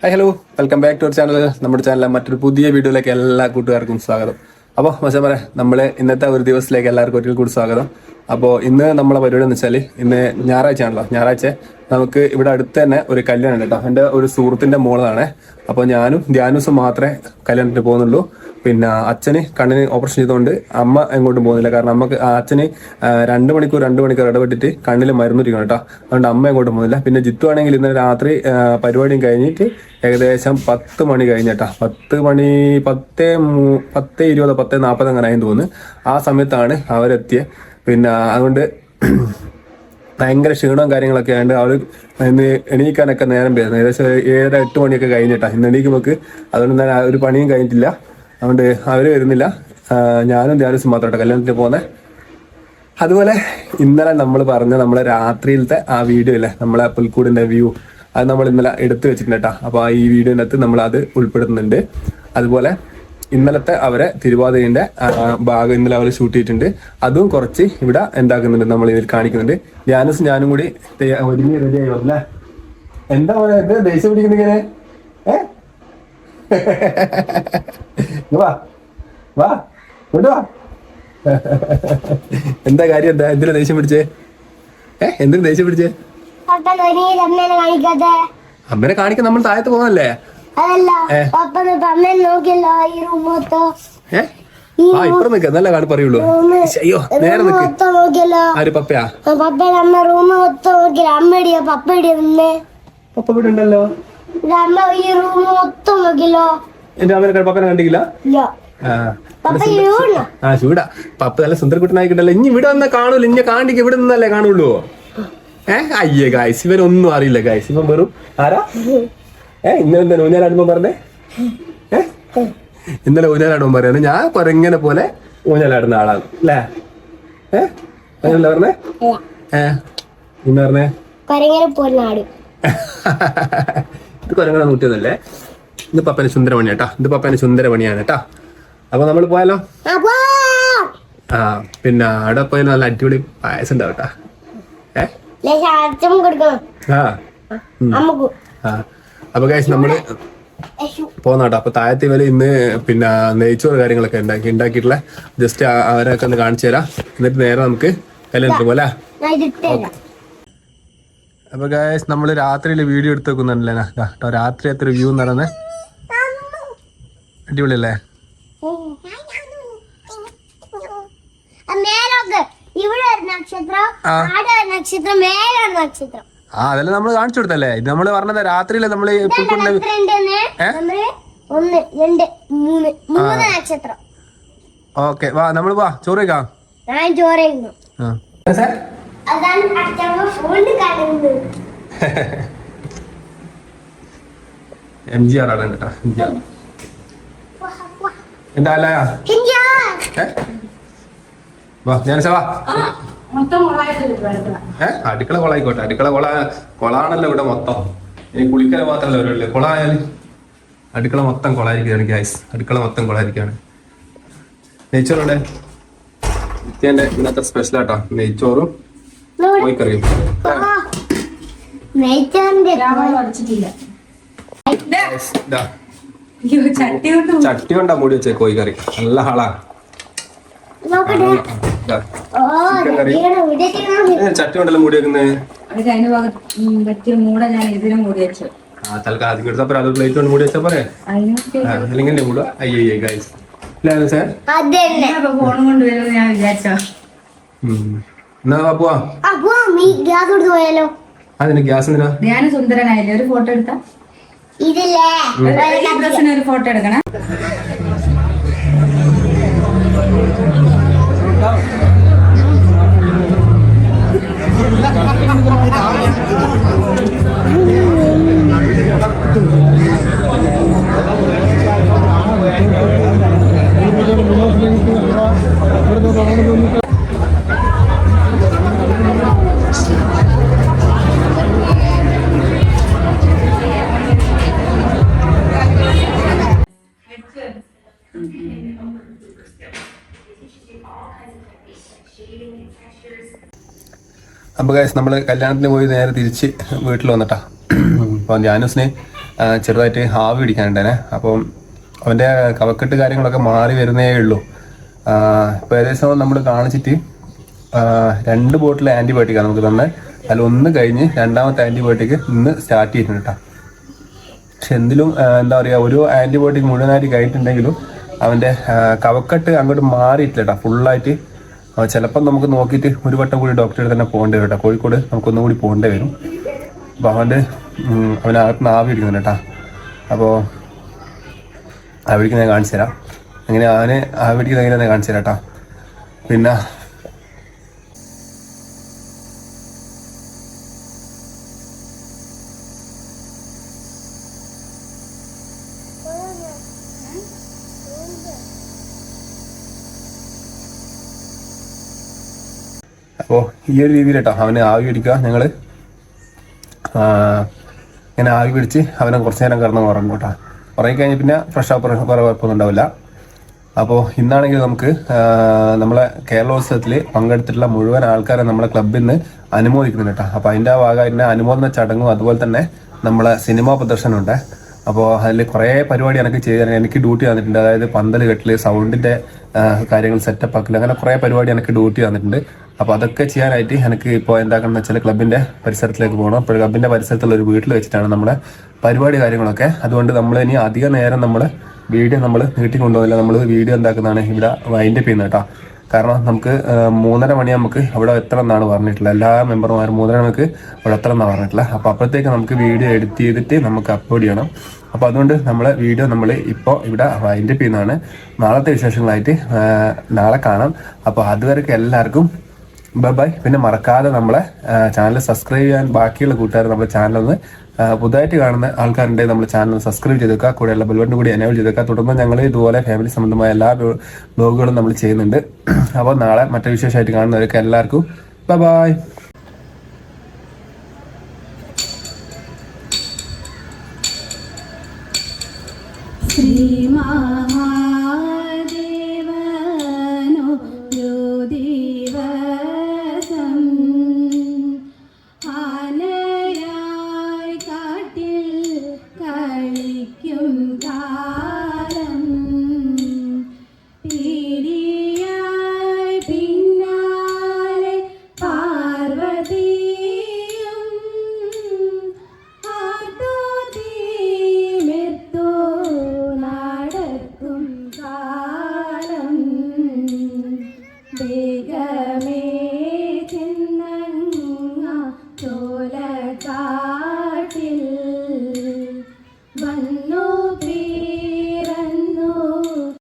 Hi hello, welcome back to our channel. നമ്മുടെ ചാനലിലെ മറ്റൊരു പുതിയ വീഡിയോയിലേക്ക് എല്ലാ കൂട്ടുകാർക്കും സ്വാഗതം. അപ്പോൾ മച്ചാൻ പറയാം, നമ്മൾ ഇന്നത്തെ ഒരു ദിവസത്തിലേക്ക് എല്ലാവർക്കും ഒരിക്കൽ കൂടി സ്വാഗതം. അപ്പോൾ ഇന്ന് നമ്മളെ പരിപാടി എന്ന് വെച്ചാൽ ഇന്ന് ഞായറാഴ്ച ആണല്ലോ. ഞായറാഴ്ച നമുക്ക് ഇവിടെ അടുത്ത് തന്നെ ഒരു കല്യാണം ഉണ്ട് കേട്ടോ. എൻ്റെ ഒരു സുഹൃത്തിൻ്റെ മോളാണ്. അപ്പോൾ ഞാനും ധ്യാനൂസും മാത്രമേ കല്യാണത്തിന് പോകുന്നുള്ളൂ. പിന്നെ അച്ഛന് കണ്ണിന് ഓപ്പറേഷൻ ചെയ്തുകൊണ്ട് അമ്മ എങ്ങോട്ടും പോകുന്നില്ല. കാരണം അമ്മക്ക് അച്ഛന് 2 മണിക്കൂർ ഇടപെട്ടിട്ട് കണ്ണിൽ മരുന്നിരിക്കണം കേട്ടോ. അതുകൊണ്ട് അമ്മ എങ്ങോട്ടും പോകുന്നില്ല. പിന്നെ ജിത്തു ആണെങ്കിൽ ഇന്നലെ രാത്രി പരിപാടിയും കഴിഞ്ഞിട്ട് ഏകദേശം 10 മണി കഴിഞ്ഞിട്ടാ. 10 മണി 10:20 10:40 അങ്ങനെ ആയെന്ന് തോന്നുന്നു. ആ സമയത്താണ് അവരെത്തിയത്. പിന്നെ അതുകൊണ്ട് ഭയങ്കര ക്ഷീണവും കാര്യങ്ങളൊക്കെ ആയതുകൊണ്ട് അവർ ഇന്ന് എണീക്കാനൊക്കെ നേരം വരുന്നത് ഏകദേശം 7-8 മണിയൊക്കെ കഴിഞ്ഞിട്ടാ ഇന്ന് എണീക്കുമ്പോൾ. അതുകൊണ്ട് തന്നെ ഒരു പണിയും കഴിഞ്ഞിട്ടില്ല. അതുകൊണ്ട് അവർ വരുന്നില്ല. ഞാനും ധ്യാനസും മാത്രമായിട്ട് കല്യാണത്തിന് പോകുന്നത്. അതുപോലെ ഇന്നലെ നമ്മൾ പറഞ്ഞ നമ്മളെ രാത്രിയിലത്തെ ആ വീഡിയോ ഇല്ലേ, നമ്മളെ പുൽക്കൂടിൻ്റെ വ്യൂ, അത് നമ്മൾ ഇന്നലെ എടുത്തു വെച്ചിട്ടുണ്ട് കേട്ടോ. അപ്പോൾ ഈ വീഡിയോനകത്ത് നമ്മൾ അത് ഉൾപ്പെടുത്തുന്നുണ്ട്. അതുപോലെ ഇന്നലത്തെ അവരെ തിരുവാതിരൻ്റെ ഭാഗം ഇന്നലെ അവർ ഷൂട്ട് ചെയ്തിട്ടുണ്ട്. അതും കുറച്ച് ഇവിടെ എന്താക്കുന്നുണ്ട്, നമ്മൾ ഇതിൽ കാണിക്കുന്നുണ്ട്. ധ്യാനസും ഞാനും കൂടി ഒരുങ്ങി റെഡി ആയി വന്നല്ലേ. എന്താ പറയുക, ദേഷ്യം പിടിക്കുന്നിങ്ങനെ വാ വാ വാ. എന്താ കാര്യം, എന്താ എന്തിനാ ദേഷ്യം പിടിച്ചേ? എന്തിനു ദേഷ്യം പിടിച്ചേ? അമ്മനെ കാണിക്കാൻ നമ്മൾ താഴത്ത് പോകുന്നല്ലേ? ഇപ്പുറം നിക്ക നല്ല കാണി പറയുള്ളൂ. അയ്യോ നേരെ നിക്ക്. ആര് പപ്പയാ? പപ്പ ഇവിടെ ഉണ്ടല്ലോ. എന്റെ അമ്മനെ പപ്പനെ കണ്ടില്ല. ചൂടാ പപ്പ നല്ല സുന്ദരക്കുട്ടനായിക്കിട്ടല്ലോ. ഇനി ഇവിടെ വന്നാ കാണൂല. ഇനി കാണിക്ക് ഇവിടെ നിന്നല്ലേ കാണുള്ളൂ. അയ്യേ ഗായ്സ്, ഇവനൊന്നും അറിയില്ല ഗായ്സ്. ഇവൻ വെറും ആരാ? ഇന്നലെ ഊഞ്ഞാലാടുമ്പോ പറഞ്ഞേ. ഇന്നലെ ഊഞ്ഞാലാടുമ്പോ പറയാണ് ഞാൻ കൊരങ്ങനെ പോലെ ഊഞ്ഞാലാടുന്ന ആളാണ് അല്ലേ? അങ്ങനല്ല പറഞ്ഞേ? ഇന്ന് പറഞ്ഞേ ഇത് കൊരങ്ങനെ നൂറ്റിയതല്ലേ? ഇത് പപ്പന് സുന്ദരമണി കേട്ടാ. ഇത് പപ്പന് സുന്ദരമണിയാണ് കേട്ടാ. അപ്പൊ നമ്മൾ പോയാലോ? പിന്നെ അവിടെ പോയാലും നല്ല അടിപൊളി പായസം ഉണ്ടാവും കേട്ടാ. അപ്പൊ ഗൈസ് നമ്മള് പോന്നാട്ടോ. അപ്പൊ താഴത്തെ ഇവര് ഇന്ന് പിന്നെ നെയ്ച്ചോറ് കാര്യങ്ങളൊക്കെ ഉണ്ടാക്കിയിട്ടുള്ള ജസ്റ്റ് അവരൊക്കെ ഒന്ന് കാണിച്ചു തരാം. എന്നിട്ട് നേരെ നമുക്ക് കല്യാണത്തിന് പോലെ. അപ്പൊ ഗൈസ് നമ്മള് രാത്രിയില് വീഡിയോ എടുത്ത് വെക്കുന്നുണ്ടല്ലേ. രാത്രി എത്ര വ്യൂ എന്ന് പറയുന്നത് അടിപൊളിയല്ലേ? അതെല്ലാം നമ്മള് കാണിച്ചു കൊടുത്തല്ലേ. ഇത് നമ്മള് പറഞ്ഞത് രാത്രിയിലെ നമ്മള് ഓക്കെ വാ നമ്മൾ വാ ചോറ് കഴിക്കാം. MGR ആണ് കേട്ടോ. എന്താ വാ ഞാനേ വാ. അടുക്കള കൊളായിക്കോട്ടെ. അടുക്കള കൊളാണല്ലോ ഇവിടെ മൊത്തം. ഇനി കുളിക്കല മാത്രമല്ല ഒരു കൊളായാല് അടുക്കള മൊത്തം കൊളായിരിക്കുകയാണ് ഗ്യാസ്. അടുക്കള മൊത്തം കൊളായിരിക്കുകയാണ്. നെയ്ച്ചോറുടെ നിത്യേന്റെ ഇന്നത്തെ സ്പെഷ്യൽ ആട്ടോ. നെയ്ച്ചോറും കോഴിക്കറിയും. ചട്ടി കൊണ്ടാ മൂടി വെച്ചേ കോഴിക്കറി. നല്ല ഹാളാ. ചട്ടി കൊണ്ടല്ലോ മൂടി വെക്കുന്നത്. തൽക്കാലം എടുത്താ പോരാ. അത് പ്ലേറ്റ് കൊണ്ട് മൂടി വെച്ചാ പോരെ. അല്ലെങ്കിൽ മൂടുക. അയ്യേ ഗൈസ് എന്നാ പോവാ. അതിന് ഗ്യാസ് എന്തിനാ? ഞാൻ സുന്ദരനായില്ലേ ഒരു ഫോട്ടോ എടുത്താ ഒരു ഫോട്ടോ എടുക്കണം. അപ്പോൾ ഗൈസ് നമ്മൾ കല്യാണത്തിന് പോയി നേരെ തിരിച്ച് വീട്ടിൽ വന്നിട്ടാ. അപ്പോൾ ധ്യാനൂസിന് ചെറുതായിട്ട് ആവി പിടിക്കാനുണ്ടേനെ. അപ്പം അവൻ്റെ കഫക്കെട്ട് കാര്യങ്ങളൊക്കെ മാറി വരുന്നേ ഉള്ളൂ. ഇപ്പോൾ ഏകദേശം നമ്മൾ കാണിച്ചിട്ട് 2 ബോട്ടിൽ ആൻറ്റിബയോട്ടിക്കാണ് നമുക്ക് തന്നെ. അതിലൊന്ന് കഴിഞ്ഞ് രണ്ടാമത്തെ ആൻറ്റിബയോട്ടിക് ഇന്ന് സ്റ്റാർട്ട് ചെയ്തിട്ടുണ്ട് കേട്ടോ. പക്ഷെ എന്തിലും എന്താ പറയുക, ഒരു ആൻറ്റിബയോട്ടിക് മുഴുവനായിട്ട് കഴിഞ്ഞിട്ടുണ്ടെങ്കിലും അവൻ്റെ കഫക്കെട്ട് അങ്ങോട്ട് മാറിയിട്ടില്ല കേട്ടോ ഫുള്ളായിട്ട്. ചിലപ്പം നമുക്ക് നോക്കിയിട്ട് ഒരു വട്ടം കൂടി ഡോക്ടറെ തന്നെ പോകേണ്ടി വരും കേട്ടോ. കോഴിക്കോട് നമുക്കൊന്നും കൂടി പോകേണ്ടി വരും. അപ്പോൾ അവനകത്ത് ആവി പിടിക്കുന്നുണ്ട് കേട്ടോ. അപ്പോൾ ആവി പിടിക്കുന്നത് ഞാൻ കാണിച്ചു തരാം. അങ്ങനെ അവന് ആവി പിടിക്കുന്നത് എങ്ങനെയാണെന്ന് കാണിച്ചു തരാം കേട്ടോ. പിന്നെ അപ്പോൾ ഈ ഒരു രീതിയിൽ കേട്ടോ അവന് ആവി പിടിക്കുക. ഞങ്ങൾ ഇങ്ങനെ ആവി പിടിച്ച് അവനെ കുറച്ച് നേരം കിടന്ന് ഉറങ്ങും കേട്ടോ. ഉറങ്ങിക്കഴിഞ്ഞ് പിന്നെ ഫ്രഷ് ആപ്പ് കുറേ കുഴപ്പമൊന്നും ഉണ്ടാവില്ല. അപ്പോൾ ഇന്നാണെങ്കിൽ നമുക്ക് നമ്മളെ കേരളോത്സവത്തിൽ പങ്കെടുത്തിട്ടുള്ള മുഴുവൻ ആൾക്കാരെ നമ്മളെ ക്ലബ്ബിൽ നിന്ന് അനുമോദിക്കുന്നുണ്ട് കേട്ടോ. അപ്പോൾ അതിൻ്റെ ഭാഗമായിട്ട് അനുമോദന ചടങ്ങും അതുപോലെ തന്നെ നമ്മളെ സിനിമാ പ്രദർശനമുണ്ട്. അപ്പോൾ അതിൽ കുറേ പരിപാടി എനിക്ക് ഡ്യൂട്ടി തന്നിട്ടുണ്ട്. അതായത് പന്തൽ കെട്ടൽ, സൗണ്ടിൻ്റെ കാര്യങ്ങൾ സെറ്റപ്പ് ആക്കൽ, അങ്ങനെ കുറേ പരിപാടി എനിക്ക് ഡ്യൂട്ടി തന്നിട്ടുണ്ട്. അപ്പോൾ അതൊക്കെ ചെയ്യാനായിട്ട് എനിക്ക് ഇപ്പോൾ എന്താക്കണമെന്ന് വെച്ചാൽ ക്ലബിൻ്റെ പരിസരത്തിലേക്ക് പോകണം. അപ്പോൾ ക്ലബിൻ്റെ പരിസരത്തുള്ള ഒരു വീട്ടിൽ വെച്ചിട്ടാണ് നമ്മുടെ പരിപാടി കാര്യങ്ങളൊക്കെ. അതുകൊണ്ട് നമ്മൾ ഇനി അധിക നേരം വീഡിയോ നീട്ടിക്കൊണ്ടുപോകില്ല. നമ്മൾ വീഡിയോ എന്താക്കുന്നതാണ് ഇവിടെ വൈൻഡപ്പ് ചെയ്യുന്നത് കേട്ടോ. കാരണം നമുക്ക് 3:30 മണി നമുക്ക് അവിടെ എത്തണം എന്നാണ് പറഞ്ഞിട്ടുള്ളത്. എല്ലാ മെമ്പർമാരും 3:30 നമുക്ക് അവിടെ എത്തണം എന്നാണ് പറഞ്ഞിട്ടുള്ളത്. അപ്പോൾ അപ്പോഴത്തേക്ക് നമുക്ക് വീഡിയോ എഡിറ്റ് ചെയ്തിട്ട് നമുക്ക് അപ്ലോഡ് ചെയ്യണം. അപ്പോൾ അതുകൊണ്ട് വീഡിയോ ഇപ്പോൾ ഇവിടെ വൈൻഡപ്പ് ചെയ്യുന്നതാണ്. നാളത്തെ വിശേഷങ്ങളായിട്ട് നാളെ കാണാം. അപ്പോൾ അതുവരെയൊക്കെ എല്ലാവർക്കും ബൈ. പിന്നെ മറക്കാതെ നമ്മളെ ചാനൽ സബ്സ്ക്രൈബ് ചെയ്യാൻ ബാക്കിയുള്ള കൂട്ടുകാർ നമ്മുടെ ചാനലിൽ പുതുതായിട്ട് കാണുന്ന ആൾക്കാരുണ്ടെങ്കിൽ നമ്മുടെ ചാനൽ സബ്സ്ക്രൈബ് ചെയ്ത് വെക്കുക. കൂടെയുള്ള ബെൽബട്ടൺ കൂടി എനേബിൾ ചെയ്ത് വെക്കുക. തുടർന്ന് ഞങ്ങൾ ഇതുപോലെ ഫാമിലി സംബന്ധമായ എല്ലാ ബ്ലോഗുകളും നമ്മൾ ചെയ്യുന്നുണ്ട്. അപ്പോൾ നാളെ മറ്റൊരു വിശേഷമായിട്ട് കാണുന്നവർക്ക് എല്ലാവർക്കും ബൈ. വന്നു